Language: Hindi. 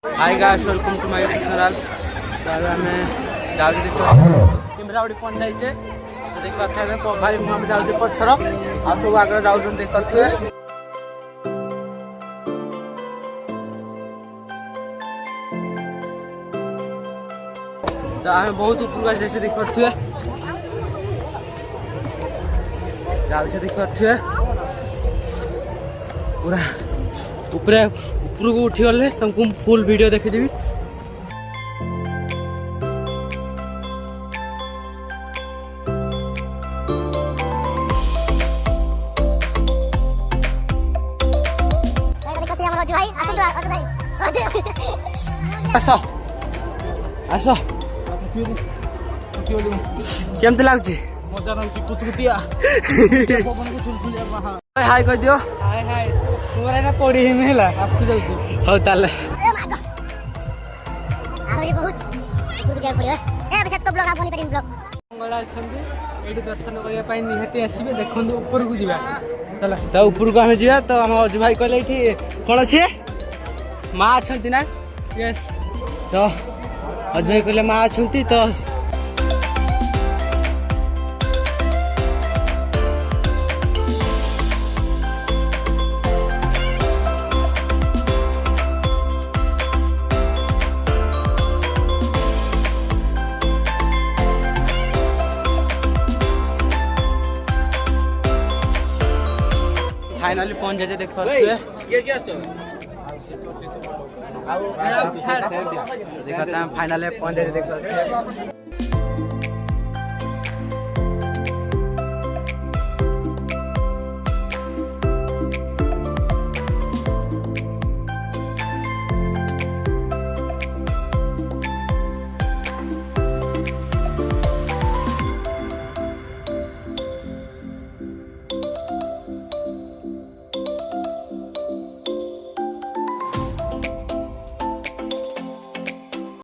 Hi guys welcome to my YouTube channel. तो हमें जाऊ देख कैमरा उड़ी पहुंच जाइए तो देख पाते भाई हम जाऊ पछर आ सब आगे जाऊँ देख पारे तो आम बहुत ऊपर जैसे देख पारे जाऊ देख पारे पूरा ऊपर ऊपर को उठी गले तुमको फुल वीडियो देखीदेवी। आस आस केमती लगुच मजा नाउची कुतकुतिया पवन को सुलसुलिया हाय कह दियो हाय हाय तोरा ना पड़ी हिम हैला आपकी जाउची हो ताले आहुरी बहुत दूर जाय पड़ियो ए बिसेट को ब्लॉग आपनी करिन ब्लॉग मंगला छंदी एडी दर्शन करिया पई निहती आसीबे देखंदु ऊपर को जिबा चला तो ऊपर को हमें जीवा तो हम अजय भाई कहले एठी कोन अछि मां अछंती ना यस तो अजय भाई कहले मां अछंती तो फाइनली पहुंच जाते देख पारे देखा फाइनली पहुंच जाते देख पारे।